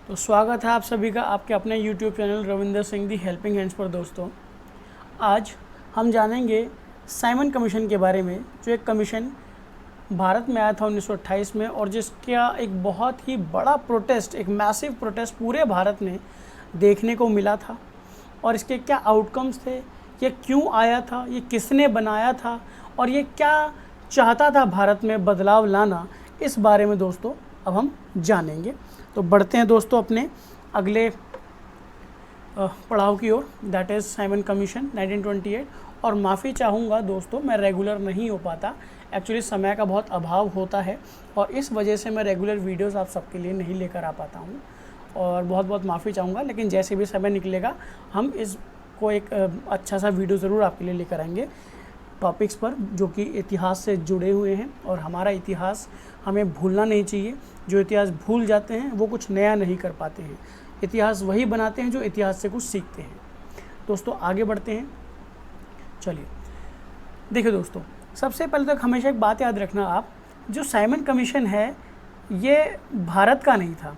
तो स्वागत है आप सभी का आपके अपने YouTube चैनल रविंदर सिंह दी हेल्पिंग हैंड्स पर। दोस्तों, आज हम जानेंगे साइमन कमीशन के बारे में, जो एक कमीशन भारत में आया था 1928 में और जिसका एक बहुत ही बड़ा प्रोटेस्ट, एक मैसिव प्रोटेस्ट पूरे भारत में देखने को मिला था। और इसके क्या आउटकम्स थे, ये क्यों आया था, ये किसने बनाया था और ये क्या चाहता था भारत में बदलाव लाना, इस बारे में दोस्तों अब हम जानेंगे। तो बढ़ते हैं दोस्तों अपने अगले पड़ाव की ओर, दैट इज़ साइमन कमीशन 1928। और माफ़ी चाहूँगा दोस्तों, मैं रेगुलर नहीं हो पाता, एक्चुअली समय का बहुत अभाव होता है और इस वजह से मैं रेगुलर वीडियोस आप सबके लिए नहीं लेकर आ पाता हूँ और बहुत बहुत माफ़ी चाहूँगा। लेकिन जैसे भी समय निकलेगा हम इसको एक अच्छा सा वीडियो ज़रूर आपके लिए लेकर आएंगे टॉपिक्स पर जो कि इतिहास से जुड़े हुए हैं। और हमारा इतिहास हमें भूलना नहीं चाहिए। जो इतिहास भूल जाते हैं वो कुछ नया नहीं कर पाते हैं। इतिहास वही बनाते हैं जो इतिहास से कुछ सीखते हैं। दोस्तों आगे बढ़ते हैं। चलिए देखिए दोस्तों, सबसे पहले तो हमेशा एक बात याद रखना आप, जो साइमन कमीशन है ये भारत का नहीं था,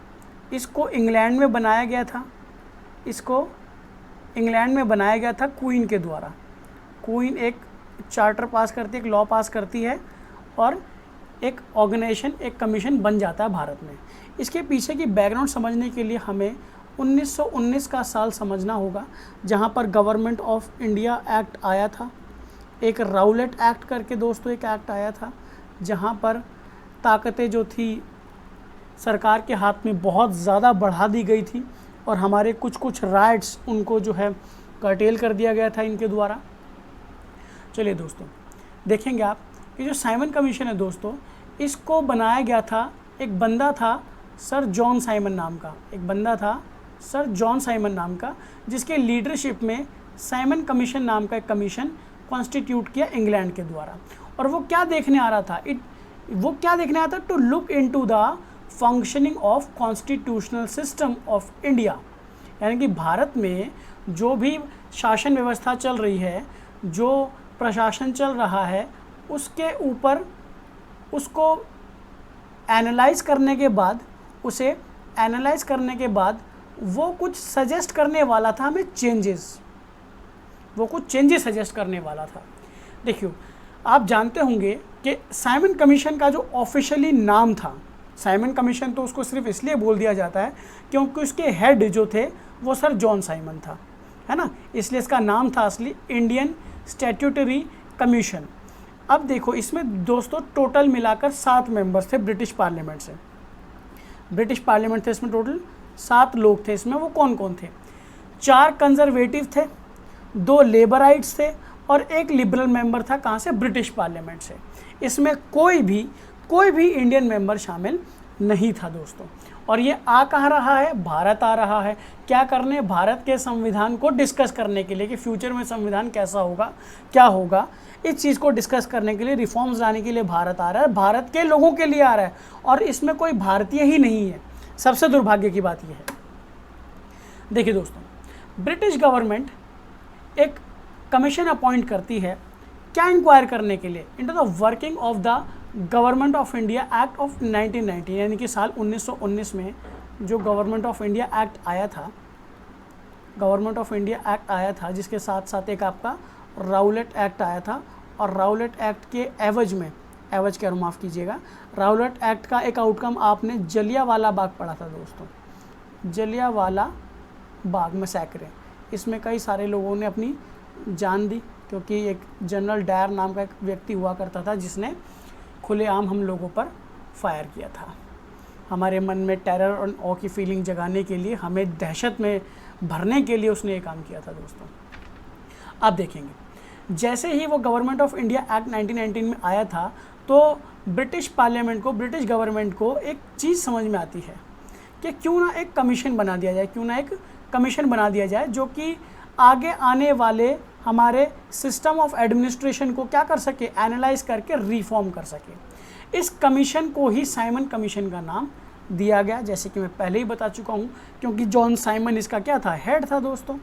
इसको इंग्लैंड में बनाया गया था। इसको इंग्लैंड में बनाया गया था क्वीन के द्वारा। क्वीन एक चार्टर पास करती है, एक लॉ पास करती है और एक ऑर्गेनाइजेशन, एक कमीशन बन जाता है भारत में। इसके पीछे की बैकग्राउंड समझने के लिए हमें 1919 का साल समझना होगा, जहां पर गवर्नमेंट ऑफ इंडिया एक्ट आया था। एक राउलेट एक्ट करके दोस्तों एक एक्ट आया था, जहां पर ताकतें जो थी सरकार के हाथ में बहुत ज़्यादा बढ़ा दी गई थी और हमारे कुछ राइट्स उनको जो है कर्टेल कर दिया गया था इनके द्वारा। चलिए दोस्तों देखेंगे आप कि जो साइमन कमीशन है दोस्तों, इसको बनाया गया था, एक बंदा था सर जॉन साइमन नाम का, एक बंदा था सर जॉन साइमन नाम का, जिसके लीडरशिप में साइमन कमीशन नाम का एक कमीशन कॉन्स्टिट्यूट किया इंग्लैंड के द्वारा। और वो क्या देखने आ रहा था, वो क्या देखने आया था, to look into the functioning of constitutional system of India. यानी कि भारत में जो भी शासन व्यवस्था चल रही है, जो प्रशासन चल रहा है, उसके ऊपर उसको एनालाइज करने के बाद, उसे एनालाइज करने के बाद वो कुछ सजेस्ट करने वाला था हमें चेंजेस, वो कुछ चेंजेस सजेस्ट करने वाला था। देखियो, आप जानते होंगे कि साइमन कमीशन का जो ऑफिशियली नाम था, साइमन कमीशन तो उसको सिर्फ इसलिए बोल दिया जाता है क्योंकि उसके हेड जो थे वो सर जॉन साइमन था, है ना, इसलिए इसका नाम था असली इंडियन स्टैट्यूटरी कमीशन। अब देखो इसमें दोस्तों टोटल मिलाकर 7 मेंबर्स थे ब्रिटिश पार्लियामेंट से। ब्रिटिश पार्लियामेंट थे, इसमें टोटल 7 लोग थे। इसमें वो कौन कौन थे, 4 कंजर्वेटिव थे, 2 लेबराइट्स थे और 1 लिबरल मेंबर था। कहाँ से, ब्रिटिश पार्लियामेंट से। इसमें कोई भी इंडियन मेंबर शामिल नहीं था दोस्तों। और ये आ कहाँ रहा है, भारत आ रहा है। क्या करने, भारत के संविधान को डिस्कस करने के लिए कि फ्यूचर में संविधान कैसा होगा, क्या होगा, इस चीज़ को डिस्कस करने के लिए, रिफॉर्म्स लाने के लिए भारत आ रहा है। भारत के लोगों के लिए आ रहा है और इसमें कोई भारतीय ही नहीं है। सबसे दुर्भाग्य की बात यह है। देखिए दोस्तों, ब्रिटिश गवर्नमेंट एक कमीशन अपॉइंट करती है, क्या इंक्वायर करने के लिए, into the working of the government of India act of 1919। यानी कि साल 1919 में जो गवर्नमेंट ऑफ इंडिया एक्ट आया था, गवर्नमेंट ऑफ इंडिया एक्ट आया था, जिसके साथ साथ एक आपका राउलेट एक्ट आया था। और राउलेट एक्ट के एवज में, एवज क्या, माफ़ कीजिएगा, राउलेट एक्ट का एक आउटकम आपने जलियांवाला बाग पढ़ा था दोस्तों, जलियांवाला बाग मैसेकर। इसमें कई सारे लोगों ने अपनी जान दी क्योंकि एक जनरल डायर नाम का एक व्यक्ति हुआ करता था जिसने खुलेआम हम लोगों पर फायर किया था। हमारे मन में टेरर और ऑ की फीलिंग जगाने के लिए, हमें दहशत में भरने के लिए उसने ये काम किया था दोस्तों। आप देखेंगे जैसे ही वो गवर्नमेंट ऑफ इंडिया एक्ट 1919 में आया था तो ब्रिटिश पार्लियामेंट को, ब्रिटिश गवर्नमेंट को एक चीज़ समझ में आती है कि क्यों ना एक कमीशन बना दिया जाए, क्यों ना एक कमीशन बना दिया जाए जो कि आगे आने वाले हमारे सिस्टम ऑफ एडमिनिस्ट्रेशन को क्या कर सके, एनालाइज करके रिफॉर्म कर सके। इस कमीशन को ही साइमन कमीशन का नाम दिया गया, जैसे कि मैं पहले ही बता चुका हूँ, क्योंकि जॉन साइमन इसका क्या था, हेड था दोस्तों।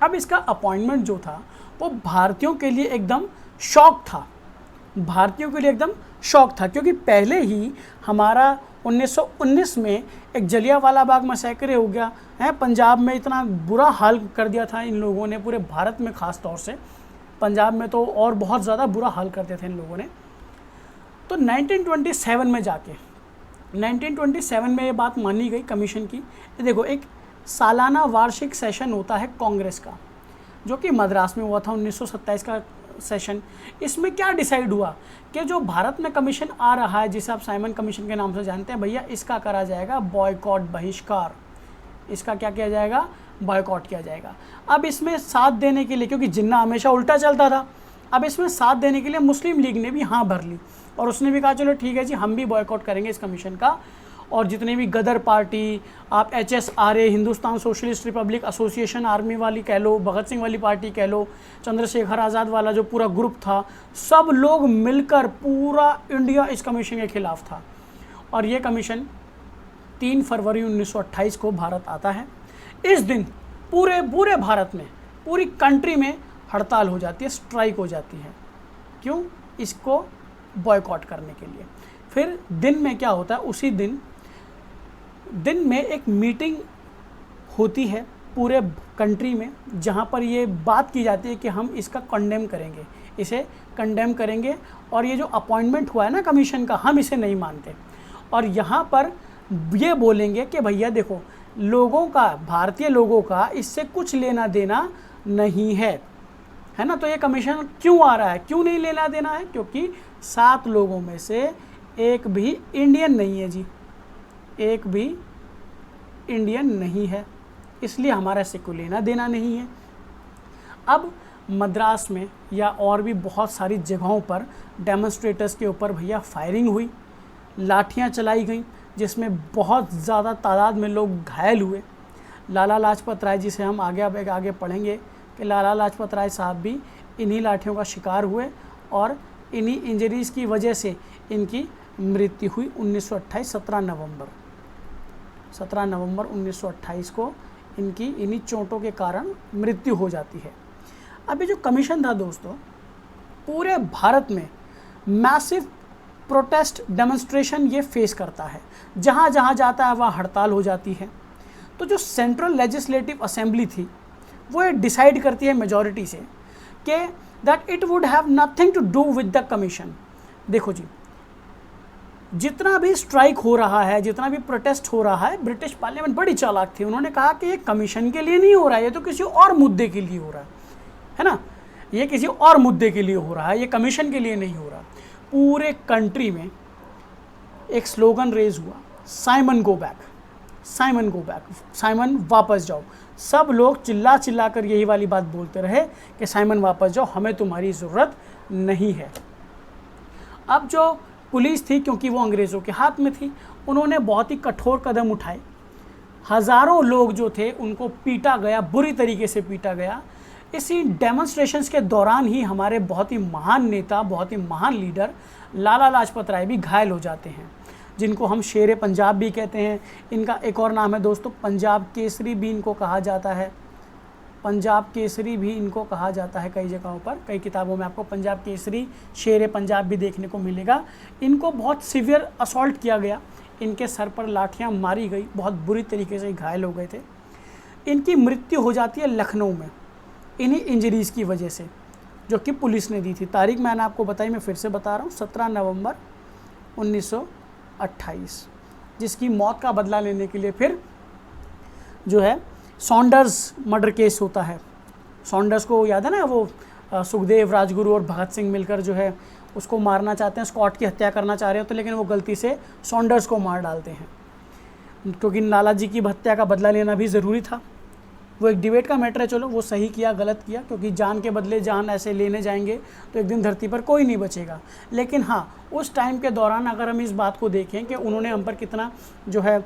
अब इसका अपॉइंटमेंट जो था वो भारतीयों के लिए एकदम शॉक था, भारतीयों के लिए एकदम शॉक था, क्योंकि पहले ही हमारा 1919 में एक जलियांवाला बाग मैसेकर हो गया है, पंजाब में इतना बुरा हाल कर दिया था इन लोगों ने, पूरे भारत में ख़ास तौर से, पंजाब में तो और बहुत ज़्यादा बुरा हाल कर दिया था इन लोगों ने। तो 1927 में जाके 1927 में ये बात मानी गई कमीशन की। देखो, एक सालाना वार्षिक सेशन होता है कांग्रेस का, जो कि मद्रास में हुआ था 1927 का सेशन। इसमें क्या डिसाइड हुआ कि जो भारत में कमीशन आ रहा है, जिसे आप साइमन कमीशन के नाम से जानते हैं भैया, इसका करा जाएगा बॉयकॉट, बहिष्कार। इसका क्या किया जाएगा? बॉयकॉट किया जाएगा। अब इसमें साथ देने के लिए, क्योंकि जिन्ना हमेशा उल्टा चलता था, अब इसमें साथ देने के लिए मुस्लिम लीग ने भी हाँ भर ली और उसने भी कहा चलो ठीक है जी, हम भी बॉयकॉट करेंगे इस कमीशन का। और जितने भी गदर पार्टी, आप HSRA, Hindustan socialist Republic association army वाली कह लो, भगत सिंह वाली पार्टी कह लो, चंद्रशेखर आज़ाद वाला जो पूरा ग्रुप था, सब लोग मिलकर पूरा इंडिया इस कमीशन के खिलाफ था। और ये कमीशन 3 फरवरी 1928 को भारत आता है। इस दिन पूरे भारत में, पूरी कंट्री में हड़ताल हो जाती है, स्ट्राइक हो जाती है। क्यों? इसको बॉयकॉट करने के लिए। फिर दिन में क्या होता है, उसी दिन में एक मीटिंग होती है पूरे कंट्री में, जहाँ पर ये बात की जाती है कि हम इसका कंडेम करेंगे, इसे कंडेम करेंगे और ये जो अपॉइंटमेंट हुआ है ना कमीशन का, हम इसे नहीं मानते। और यहाँ पर ये बोलेंगे कि भैया देखो, लोगों का, भारतीय लोगों का इससे कुछ लेना देना नहीं है, है ना। तो ये कमीशन क्यों आ रहा है, क्यों नहीं लेना देना है? क्योंकि 7 लोगों में से एक भी इंडियन नहीं है जी, एक भी इंडियन नहीं है, इसलिए हमारा इससे कोई लेना देना नहीं है। अब मद्रास में या और भी बहुत सारी जगहों पर डेमोन्स्ट्रेटर्स के ऊपर भैया फायरिंग हुई, लाठियां चलाई गई, जिसमें बहुत ज़्यादा तादाद में लोग घायल हुए। लाला लाजपत राय, जिसे हम आगे पढ़ेंगे कि लाला लाजपत राय साहब भी इन्हीं लाठियों का शिकार हुए और इन्हीं इंजरीज़ की वजह से इनकी मृत्यु हुई 1928 17 नवंबर 1928 को इनकी इन्हीं चोटों के कारण मृत्यु हो जाती है। अब ये जो कमीशन था दोस्तों, पूरे भारत में मैसिव प्रोटेस्ट डेमोन्स्ट्रेशन ये फेस करता है, जहाँ जहाँ जाता है वहाँ हड़ताल हो जाती है। तो जो सेंट्रल लेजिस्लेटिव असेंबली थी, वो ये डिसाइड करती है मेजॉरिटी से कि that it would have nothing to do with the commission. देखो जी, जितना भी स्ट्राइक हो रहा है, जितना भी प्रोटेस्ट हो रहा है, ब्रिटिश पार्लियामेंट बड़ी चालाक थी। उन्होंने कहा कि ये कमीशन के लिए नहीं हो रहा है, ये तो किसी और मुद्दे के लिए हो रहा है ना, ये किसी और मुद्दे के लिए हो रहा है, ये कमीशन के लिए नहीं हो रहा। पूरे कंट्री में एक स्लोगन रेज हुआ, Simon go back, Simon go back, Simon वापस जाओ। सब लोग चिल्ला कर यही वाली बात बोलते रहे कि साइमन वापस जाओ, हमें तुम्हारी ज़रूरत नहीं है। अब जो पुलिस थी, क्योंकि वो अंग्रेज़ों के हाथ में थी, उन्होंने बहुत ही कठोर कदम उठाए। हज़ारों लोग जो थे उनको पीटा गया, बुरी तरीके से पीटा गया। इसी डेमोन्स्ट्रेशंस के दौरान ही हमारे बहुत ही महान नेता, बहुत ही महान लीडर लाला लाजपत राय भी घायल हो जाते हैं, जिनको हम शेर पंजाब भी कहते हैं। इनका एक और नाम है दोस्तों, पंजाब केसरी भी इनको कहा जाता है, पंजाब केसरी भी इनको कहा जाता है। कई जगहों पर, कई किताबों में आपको पंजाब केसरी, शेर पंजाब भी देखने को मिलेगा। इनको बहुत सीवियर असॉल्ट किया गया, इनके सर पर लाठियाँ मारी गई, बहुत बुरी तरीके से घायल हो गए थे। इनकी मृत्यु हो जाती है लखनऊ में, इन्हीं इंजरीज़ की वजह से, जो कि पुलिस ने दी थी। तारीख मैंने आपको बताई, मैं फिर से बता रहा हूँ, 17 नवंबर 1928, जिसकी मौत का बदला लेने के लिए फिर जो है सॉन्डर्स मर्डर केस होता है। सॉन्डर्स को याद है ना, वो सुखदेव, राजगुरु और भगत सिंह मिलकर जो है उसको मारना चाहते हैं, स्कॉट की हत्या करना चाह रहे हो, तो लेकिन वो गलती से सॉन्डर्स को मार डालते हैं, क्योंकि लाला जी की हत्या का बदला लेना भी ज़रूरी था। वो एक डिबेट का मैटर है, चलो वो सही किया गलत किया, क्योंकि जान के बदले जान ऐसे लेने जाएंगे तो एक दिन धरती पर कोई नहीं बचेगा। लेकिन हाँ, उस टाइम के दौरान अगर हम इस बात को देखें कि उन्होंने हम पर कितना जो है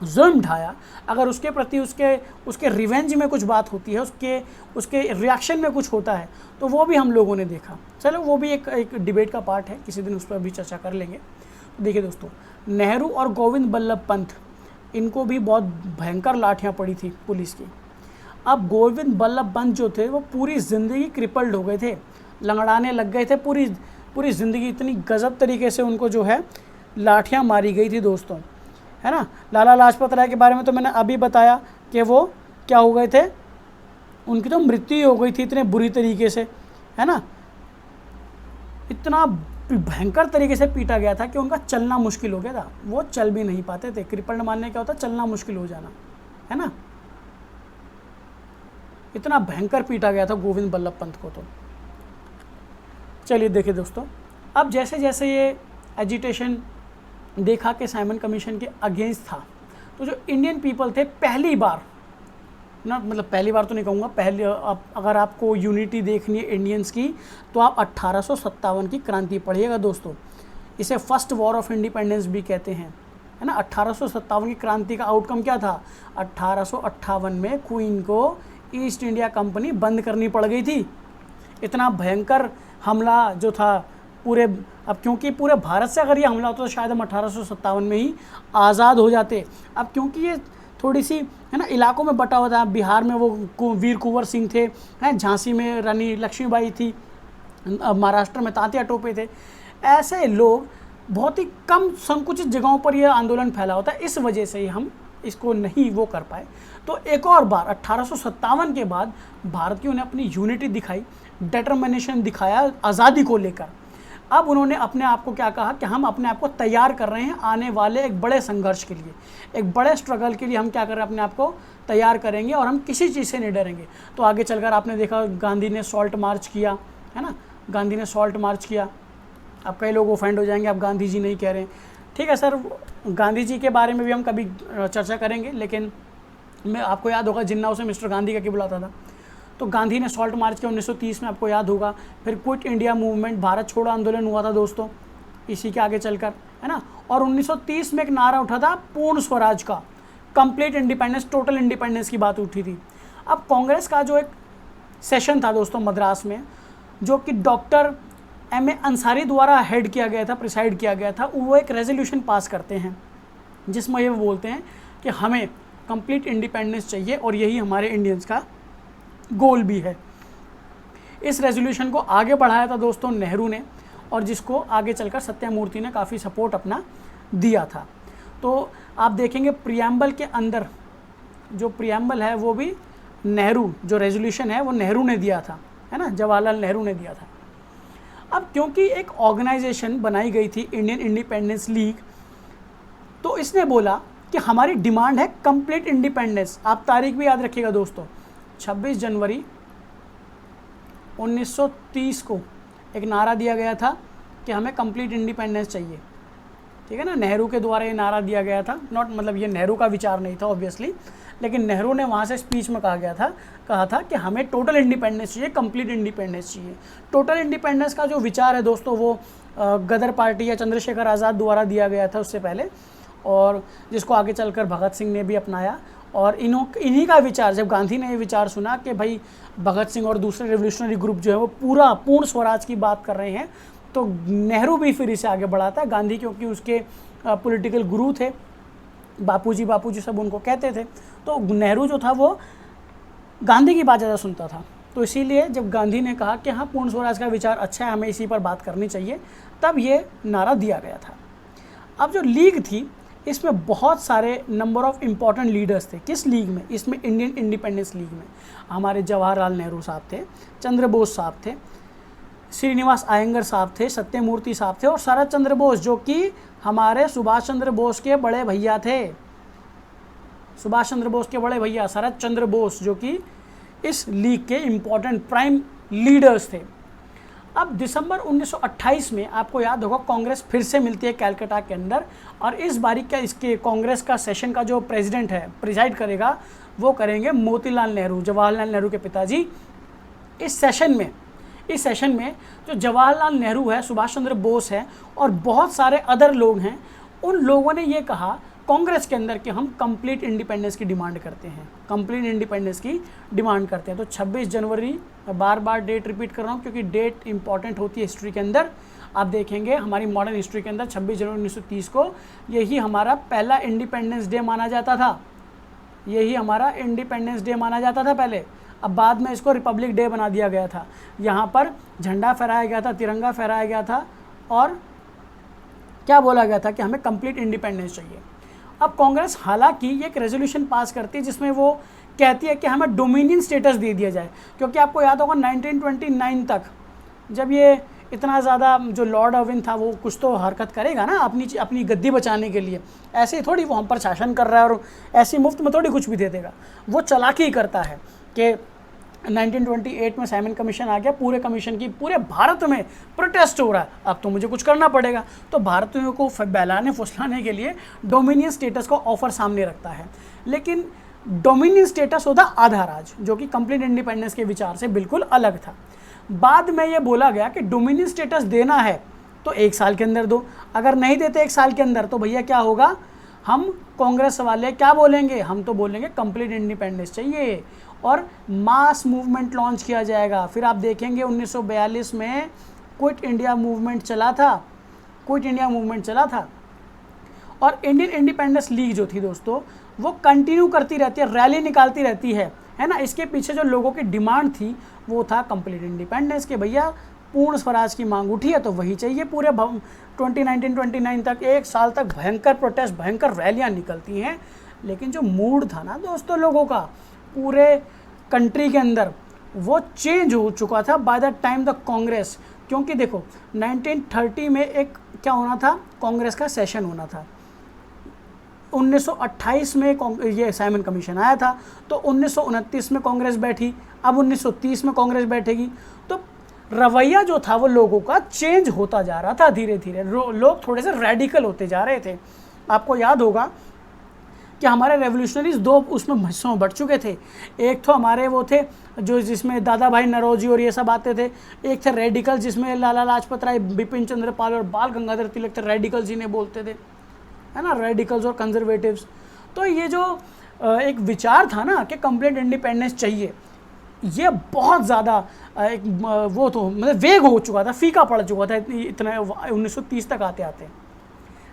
जुल्म ढाया, अगर उसके प्रति उसके रिवेंज में कुछ बात होती है, उसके रिएक्शन में कुछ होता है, तो वो भी हम लोगों ने देखा। चलो वो भी एक डिबेट का पार्ट है, किसी दिन उस पर भी चर्चा कर लेंगे। देखिए दोस्तों, नेहरू और गोविंद बल्लभ पंत, इनको भी बहुत भयंकर लाठियाँ पड़ी थी पुलिस की। अब गोविंद बल्लभ पंत जो थे वो पूरी ज़िंदगी क्रिपल्ड हो गए थे, लंगड़ाने लग गए थे पूरी ज़िंदगी। इतनी गजब तरीके से उनको जो है लाठियाँ मारी गई थी दोस्तों। है ना। लाला लाजपत राय के बारे में तो मैंने अभी बताया कि वो क्या हो गए थे, उनकी तो मृत्यु हो गई थी इतने बुरी तरीके से, है ना। इतना भयंकर तरीके से पीटा गया था कि उनका चलना मुश्किल हो गया था, वो चल भी नहीं पाते थे। क्रिपल्ड मानने क्या होता है, चलना मुश्किल हो जाना, है ना। इतना भयंकर पीटा गया था गोविंद बल्लभ पंत को। तो चलिए देखिए दोस्तों, अब जैसे जैसे ये एजिटेशन देखा कि साइमन कमीशन के अगेंस्ट था, तो जो इंडियन पीपल थे पहली बार ना, मतलब पहली बार तो नहीं कहूँगा, पहले अगर आपको यूनिटी देखनी है इंडियंस की तो आप 1857 की क्रांति पढ़िएगा दोस्तों। इसे फर्स्ट वॉर ऑफ इंडिपेंडेंस भी कहते हैं, है ना। 1857 की क्रांति का आउटकम क्या था, 1858 में क्वीन को ईस्ट इंडिया कंपनी बंद करनी पड़ गई थी। इतना भयंकर हमला जो था पूरे, अब क्योंकि पूरे भारत से अगर ये हमला होता तो शायद हम 1857 में ही आज़ाद हो जाते। अब क्योंकि ये थोड़ी सी, है ना, इलाकों में बटा हुआ था। बिहार में वो वीर कुंवर सिंह थे, हैं, झांसी में रानी लक्ष्मीबाई थी, महाराष्ट्र में तात्या टोपे थे। ऐसे लोग बहुत ही कम संकुचित जगहों पर यह आंदोलन फैला होता है, इस वजह से ही हम इसको नहीं वो कर पाए। तो एक और बार 1857 के बाद भारतीयों ने अपनी यूनिटी दिखाई, डिटर्मिनेशन दिखाया आज़ादी को लेकर। अब उन्होंने अपने आप को क्या कहा कि हम अपने आप को तैयार कर रहे हैं आने वाले एक बड़े संघर्ष के लिए, एक बड़े स्ट्रगल के लिए। हम क्या कर रहे हैं, अपने आप को तैयार करेंगे और हम किसी चीज़ से नहीं डरेंगे। तो आगे चलकर आपने देखा गांधी ने सॉल्ट मार्च किया, है ना, गांधी ने सॉल्ट मार्च किया। अब कई लोग ऑफेंड हो जाएंगे, आप गांधी जी नहीं कह रहे हैं, ठीक है सर, गांधी जी के बारे में भी हम कभी चर्चा करेंगे, लेकिन मैं आपको याद होगा जिन्ना उसे मिस्टर गांधी का क्या बुलाता था। तो गांधी ने सॉल्ट मार्च किया 1930 में, आपको याद होगा। फिर क्विट इंडिया मूवमेंट, भारत छोड़ो आंदोलन हुआ था दोस्तों, इसी के आगे चलकर, है ना। और 1930 में एक नारा उठा था पूर्ण स्वराज का, कंप्लीट इंडिपेंडेंस, टोटल इंडिपेंडेंस की बात उठी थी। अब कांग्रेस का जो एक सेशन था दोस्तों मद्रास में, जो कि डॉक्टर M.A. अंसारी द्वारा हेड किया गया था, प्रिसाइड किया गया था, वो एक रेजोल्यूशन पास करते हैं जिसमें ये बोलते हैं कि हमें कंप्लीट इंडिपेंडेंस चाहिए और यही हमारे इंडियंस का गोल भी है। इस रेजोल्यूशन को आगे बढ़ाया था दोस्तों नेहरू ने, और जिसको आगे चलकर सत्यमूर्ति ने काफ़ी सपोर्ट अपना दिया था। तो आप देखेंगे प्रियम्बल के अंदर जो प्रियम्बल है वो भी नेहरू, जो रेजोल्यूशन है वो नेहरू ने दिया था, है ना, जवाहरलाल नेहरू ने दिया था। अब क्योंकि एक ऑर्गेनाइजेशन बनाई गई थी इंडियन इंडिपेंडेंस लीग, तो इसने बोला कि हमारी डिमांड है कंप्लीट इंडिपेंडेंस। आप तारीख भी याद रखिएगा दोस्तों, 26 जनवरी 1930 को एक नारा दिया गया था कि हमें कंप्लीट इंडिपेंडेंस चाहिए, ठीक है ना। नेहरू के द्वारा ये नारा दिया गया था, नॉट मतलब ये नेहरू का विचार नहीं था ऑब्वियसली, लेकिन नेहरू ने वहाँ से स्पीच में कहा था कि हमें टोटल इंडिपेंडेंस चाहिए, कंप्लीट इंडिपेंडेंस चाहिए। टोटल इंडिपेंडेंस का जो विचार है दोस्तों वो गदर पार्टी या चंद्रशेखर आज़ाद द्वारा दिया गया था उससे पहले, और जिसको आगे चलकर भगत सिंह ने भी अपनाया। और इन्हीं का विचार, जब गांधी ने ये विचार सुना कि भाई भगत सिंह और दूसरे रेवोल्यूशनरी ग्रुप जो है वो पूर्ण स्वराज की बात कर रहे हैं, तो नेहरू भी फिर इसे आगे बढ़ाता है। गांधी क्योंकि उसके पॉलिटिकल गुरु थे, बापूजी सब उनको कहते थे, तो नेहरू जो था वो गांधी की बात ज़्यादा सुनता था। तो इसीलिए जब गांधी ने कहा कि हाँ पूर्ण स्वराज का विचार अच्छा है, हमें इसी पर बात करनी चाहिए, तब ये नारा दिया गया था। अब जो लीग थी इसमें बहुत सारे नंबर ऑफ़ इम्पॉर्टेंट लीडर्स थे। किस लीग में? इसमें इंडियन इंडिपेंडेंस लीग में हमारे जवाहरलाल नेहरू साहब थे, चंद्र बोस साहब थे, श्रीनिवास अयंगर साहब थे, सत्यमूर्ति साहब थे, और शरद चंद्र बोस जो कि हमारे सुभाष चंद्र बोस के बड़े भैया थे। सुभाष चंद्र बोस के बड़े भैया शरद चंद्र बोस जो कि इस लीग के इम्पॉर्टेंट प्राइम लीडर्स थे। अब दिसंबर 1928 में आपको याद होगा कांग्रेस फिर से मिलती है कैलकाटा के अंदर, और इस बारी का इसके कांग्रेस का सेशन का जो प्रेसिडेंट है, प्रिजाइड करेगा, वो करेंगे मोतीलाल नेहरू, जवाहरलाल नेहरू के पिताजी। इस सेशन में जो जवाहरलाल नेहरू है, सुभाष चंद्र बोस है और बहुत सारे अदर लोग हैं, उन लोगों ने ये कहा कांग्रेस के अंदर कि हम कंप्लीट इंडिपेंडेंस की डिमांड करते हैं, कंप्लीट इंडिपेंडेंस की डिमांड करते हैं। तो 26 जनवरी, मैं बार बार डेट रिपीट कर रहा हूँ क्योंकि डेट इंपॉर्टेंट होती है हिस्ट्री के अंदर। आप देखेंगे हमारी मॉडर्न हिस्ट्री के अंदर 26 जनवरी 1930 को यही हमारा पहला इंडिपेंडेंस डे माना जाता था, यही हमारा इंडिपेंडेंस डे माना जाता था पहले। अब बाद में इसको रिपब्लिक डे बना दिया गया था। यहाँ पर झंडा फहराया गया था, तिरंगा फहराया गया था, और क्या बोला गया था कि हमें कंप्लीट इंडिपेंडेंस चाहिए। अब कांग्रेस हालांकि ये एक रेजोल्यूशन पास करती है जिसमें वो कहती है कि हमें डोमिनियन स्टेटस दे दिया जाए, क्योंकि आपको याद होगा 1929 तक जब ये इतना ज़्यादा जो लॉर्ड अर्विन था वो कुछ तो हरकत करेगा ना अपनी गद्दी बचाने के लिए, ऐसे ही थोड़ी वो हम पर शासन कर रहा है और ऐसी मुफ्त में थोड़ी कुछ भी दे देगा। वो चालाकी करता है कि 1928 में साइमन कमीशन आ गया, पूरे कमीशन की पूरे भारत में प्रोटेस्ट हो रहा है, अब तो मुझे कुछ करना पड़ेगा। तो भारतीयों को बहलाने फुसलाने के लिए डोमिनियन स्टेटस को ऑफर सामने रखता है, लेकिन डोमिनियन स्टेटस होता आधा राज, जो कि कंप्लीट इंडिपेंडेंस के विचार से बिल्कुल अलग था। बाद में ये बोला गया कि डोमिनियन स्टेटस देना है तो 1 साल के अंदर दो, अगर नहीं देते 1 साल के अंदर तो भैया क्या होगा, हम कांग्रेस वाले क्या बोलेंगे, हम तो बोलेंगे कंप्लीट इंडिपेंडेंस चाहिए और मास मूवमेंट लॉन्च किया जाएगा। फिर आप देखेंगे 1942 में क्विट इंडिया मूवमेंट चला था और इंडियन इंडिपेंडेंस लीग जो थी दोस्तों वो कंटिन्यू करती रहती है, रैली निकालती रहती है ना। इसके पीछे जो लोगों की डिमांड थी वो था कंप्लीट इंडिपेंडेंस के, भैया पूर्ण स्वराज की मांग उठी है तो वही चाहिए। पूरे 2019-29 तक 1 साल तक भयंकर प्रोटेस्ट, भयंकर रैलियां निकलती हैं, लेकिन जो मूड था ना दोस्तों लोगों का पूरे कंट्री के अंदर वो चेंज हो चुका था by the time the Congress. क्योंकि देखो 1930 में एक क्या होना था, कांग्रेस का सेशन होना था। 1928 में ये साइमन कमीशन आया था, तो 1929 में कांग्रेस बैठी, अब 1930 में कांग्रेस बैठेगी। तो रवैया जो था वो लोगों का चेंज होता जा रहा था धीरे धीरे, लोग थोड़े से रेडिकल होते जा रहे थे। आपको याद होगा कि हमारे रेवोल्यूशनरीज 2 उसमें हिस्सों में बढ़ चुके थे। एक तो हमारे वो थे जो जिसमें दादा भाई नौरोजी और ये सब आते थे, एक थे रेडिकल जिसमें लाला लाजपत राय, बिपिन चंद्र पाल और बाल गंगाधर तिलक थे, रेडिकल्स जिन्हें बोलते थे, है ना, रेडिकल्स और कंजर्वेटिव्स। तो ये जो एक विचार था ना कि कंप्लीट इंडिपेंडेंस चाहिए, ये बहुत ज़्यादा एक वो तो मतलब वेग हो चुका था, फीका पड़ चुका था इतना 1930 तक आते आते।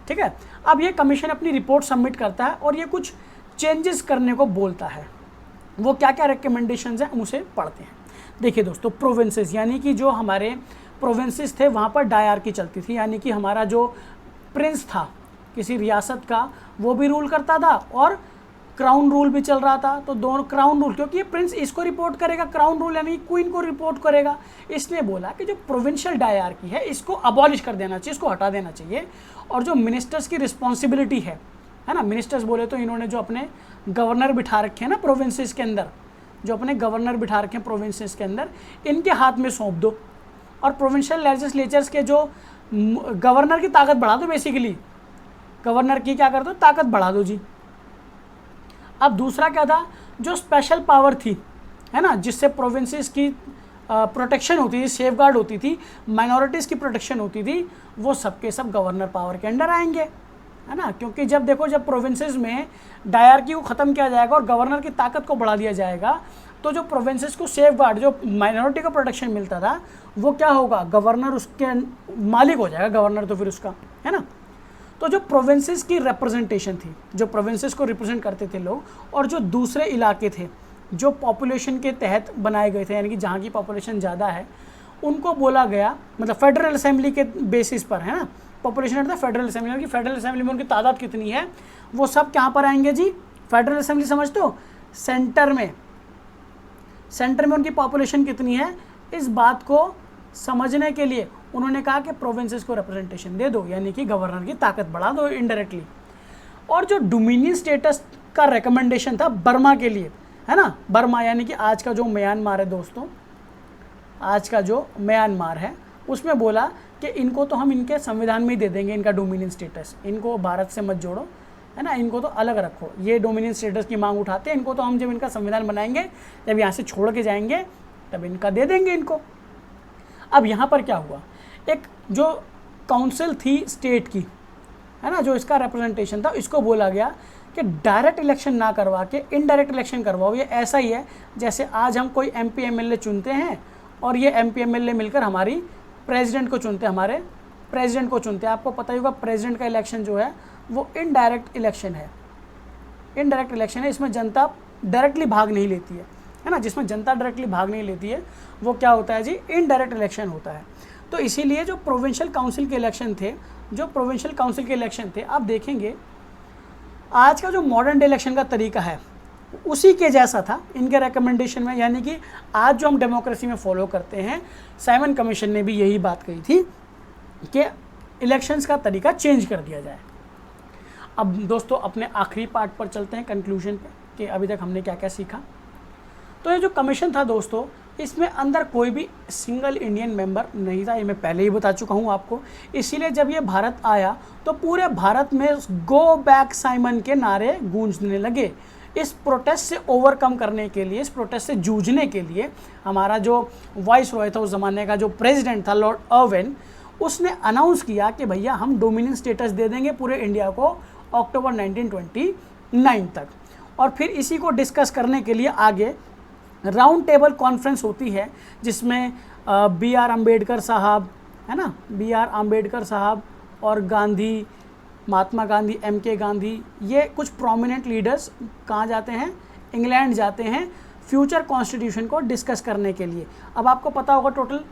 ठीक है, अब ये कमीशन अपनी रिपोर्ट सबमिट करता है और ये कुछ चेंजेस करने को बोलता है। वो क्या क्या रिकमेंडेशंस हैं हम उसे पढ़ते हैं। देखिए दोस्तों, प्रोविंसेस यानी कि जो हमारे प्रोविंसेस थे वहाँ पर डायरकी चलती थी, यानी कि हमारा जो प्रिंस था किसी रियासत का वो भी रूल करता था और क्राउन रूल भी चल रहा था। तो दोनों क्राउन रूल, क्योंकि ये प्रिंस इसको रिपोर्ट करेगा, क्राउन रूल यानी क्वीन को रिपोर्ट करेगा, इसलिए बोला कि जो प्रोविंशियल डायरकी है इसको अबॉलिश कर देना चाहिए, इसको हटा देना चाहिए। और जो मिनिस्टर्स की रिस्पॉन्सिबिलिटी है ना, मिनिस्टर्स बोले तो इन्होंने जो अपने गवर्नर बिठा रखे हैं ना प्रोविंसेस के अंदर, जो अपने गवर्नर बिठा रखे हैं प्रोविंसेस के अंदर, इनके हाथ में सौंप दो। और प्रोविंशियल लेजिस्लेचर्स के जो गवर्नर की ताकत बढ़ा दो, बेसिकली गवर्नर की क्या कर दो, ताकत बढ़ा दो जी। अब दूसरा क्या था, जो स्पेशल पावर थी, है ना, जिससे प्रोविंसेस की प्रोटेक्शन होती थी, सेफगार्ड होती थी, माइनॉरिटीज़ की प्रोटेक्शन होती थी, वो सबके सब गवर्नर पावर के अंडर आएंगे, है ना। क्योंकि जब देखो, जब प्रोविंसेस में डायरकी को ख़त्म किया जाएगा और गवर्नर की ताकत को बढ़ा दिया जाएगा, तो जो प्रोविंसेस को सेफगार्ड, जो माइनॉरिटी को प्रोटेक्शन मिलता था, वो क्या होगा, गवर्नर उसके मालिक हो जाएगा, गवर्नर तो फिर उसका, है ना। तो जो प्रोविंसेस की रिप्रेजेंटेशन थी, जो प्रोविंसेस को रिप्रेजेंट करते थे लोग, और जो दूसरे इलाके थे जो पॉपुलेशन के तहत बनाए गए थे, यानी कि जहाँ की पॉपुलेशन ज़्यादा है, उनको बोला गया, मतलब फेडरल असेंबली के बेसिस पर, है ना, पॉपुलेशन था फेडरल असेंबली, कि फेडरल असेंबली में उनकी तादाद कितनी है, वो सब कहाँ पर आएंगे जी, फेडरल असेंबली समझते हो, सेंटर में उनकी पॉपुलेशन कितनी है, इस बात को समझने के लिए उन्होंने कहा कि प्रोविंसेस को रिप्रेजेंटेशन दे दो, यानी कि गवर्नर की ताकत बढ़ा दो इनडायरेक्टली। और जो डोमिनियन स्टेटस का रिकमेंडेशन था बर्मा के लिए, है ना, बर्मा यानी कि आज का जो म्यांमार है दोस्तों, आज का जो म्यांमार है, उसमें बोला कि इनको तो हम इनके संविधान में ही दे देंगे इनका डोमिनियन स्टेटस, इनको भारत से मत जोड़ो, है ना, इनको तो अलग रखो। ये डोमिनियन स्टेटस की मांग उठाते हैं, इनको तो हम जब इनका संविधान बनाएंगे, जब यहाँ से छोड़ के जाएंगे, तब इनका दे देंगे इनको। अब यहाँ पर क्या हुआ, एक जो काउंसिल थी स्टेट की, है ना, जो इसका रिप्रेजेंटेशन था, इसको बोला गया कि डायरेक्ट इलेक्शन ना करवा के इनडायरेक्ट इलेक्शन करवाओ। ये ऐसा ही है जैसे आज हम कोई MP MLA चुनते हैं और ये MP MLA मिलकर हमारी प्रेसिडेंट को चुनते हैं, हमारे प्रेसिडेंट को चुनते हैं। आपको पता ही होगा प्रेसिडेंट का इलेक्शन जो है वो इनडायरेक्ट इलेक्शन है, इनडायरेक्ट इलेक्शन है, इसमें जनता डायरेक्टली भाग नहीं लेती है ना, जिसमें जनता डायरेक्टली भाग नहीं लेती है वो क्या होता है जी, इनडायरेक्ट इलेक्शन होता है। तो इसीलिए जो प्रोविंशियल काउंसिल के इलेक्शन थे, आप देखेंगे आज का जो मॉडर्न डे इलेक्शन का तरीका है उसी के जैसा था इनके रिकमेंडेशन में, यानी कि आज जो हम डेमोक्रेसी में फॉलो करते हैं, साइमन कमीशन ने भी यही बात कही थी कि इलेक्शंस का तरीका चेंज कर दिया जाए। अब दोस्तों अपने आखिरी पार्ट पर चलते हैं, कंक्लूजन पे, कि अभी तक हमने क्या क्या सीखा। तो ये जो कमीशन था दोस्तों, इसमें अंदर कोई भी सिंगल इंडियन मेंबर नहीं था, ये मैं पहले ही बता चुका हूँ आपको। इसीलिए जब ये भारत आया तो पूरे भारत में गो बैक साइमन के नारे गूंजने लगे। इस प्रोटेस्ट से ओवरकम करने के लिए, इस प्रोटेस्ट से जूझने के लिए हमारा जो वाइस रॉय था उस ज़माने का, जो प्रेसिडेंट था लॉर्ड अर्विन, उसने अनाउंस किया कि भैया हम डोमिनियन स्टेटस दे देंगे पूरे इंडिया को अक्टूबर 1929 तक। और फिर इसी को डिस्कस करने के लिए आगे राउंड टेबल कॉन्फ्रेंस होती है, जिसमें बी.आर. अम्बेडकर साहब, है ना, बी.आर. अम्बेडकर साहब और गांधी, महात्मा गांधी, M.K. गांधी, ये कुछ प्रोमिनेंट लीडर्स कहाँ जाते हैं, इंग्लैंड जाते हैं फ्यूचर कॉन्स्टिट्यूशन को डिस्कस करने के लिए। अब आपको पता होगा टोटल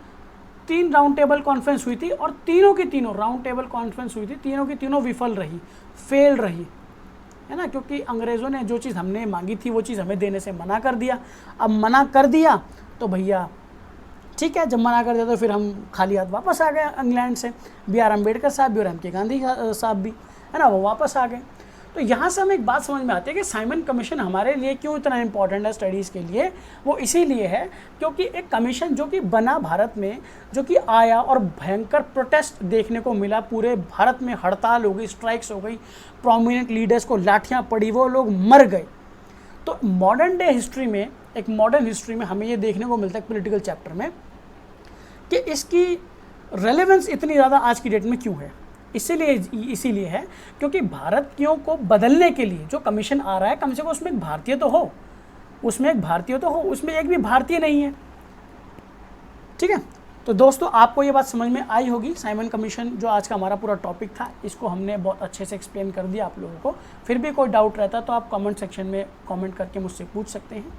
3 राउंड टेबल कॉन्फ्रेंस हुई थी और तीनों की तीनों राउंड टेबल कॉन्फ्रेंस हुई थी, तीनों की तीनों विफल रही, फेल रही, है ना, क्योंकि अंग्रेज़ों ने जो चीज़ हमने मांगी थी वो चीज़ हमें देने से मना कर दिया। अब मना कर दिया तो भैया ठीक है, जब मना कर दिया तो फिर हम खाली हाथ वापस आ गए इंग्लैंड से। बी.आर. अम्बेडकर साहब भी और M.K. गांधी साहब भी, है ना, वो वापस आ गए। तो यहाँ से हमें एक बात समझ में आती है कि साइमन कमीशन हमारे लिए क्यों इतना इंपॉर्टेंट है स्टडीज़ के लिए। वो इसीलिए है क्योंकि एक कमीशन जो कि बना भारत में, जो कि आया और भयंकर प्रोटेस्ट देखने को मिला, पूरे भारत में हड़ताल हो गई, स्ट्राइक्स हो गई, प्रोमिनेंट लीडर्स को लाठियाँ पड़ी, वो लोग मर गए। तो मॉडर्न डे हिस्ट्री में, एक मॉडर्न हिस्ट्री में हमें ये देखने को मिलता है पॉलिटिकल चैप्टर में कि इसकी रेलेवेंस इतनी ज़्यादा आज की डेट में क्यों है। इसीलिए है क्योंकि भारतीयों को बदलने के लिए जो कमीशन आ रहा है, कम से कम उसमें एक भारतीय तो हो, उसमें एक भी भारतीय नहीं है। ठीक है, तो दोस्तों आपको ये बात समझ में आई होगी। साइमन कमीशन जो आज का हमारा पूरा टॉपिक था, इसको हमने बहुत अच्छे से एक्सप्लेन कर दिया आप लोगों को। फिर भी कोई डाउट रहता तो आप कमेंट सेक्शन में कमेंट करके मुझसे पूछ सकते हैं।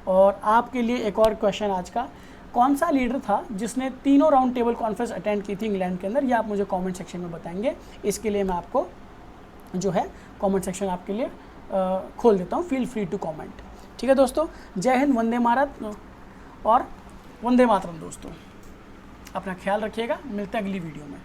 और आपके लिए एक और क्वेश्चन आज का, कौन सा लीडर था जिसने तीनों राउंड टेबल कॉन्फ्रेंस अटेंड की थी इंग्लैंड के अंदर, ये आप मुझे कमेंट सेक्शन में बताएंगे। इसके लिए मैं आपको जो है कमेंट सेक्शन आपके लिए खोल देता हूँ, फील फ्री टू कमेंट। ठीक है दोस्तों, जय हिंद, वंदे भारत और वंदे मातरम। दोस्तों अपना ख्याल रखिएगा, मिलते हैं अगली वीडियो में।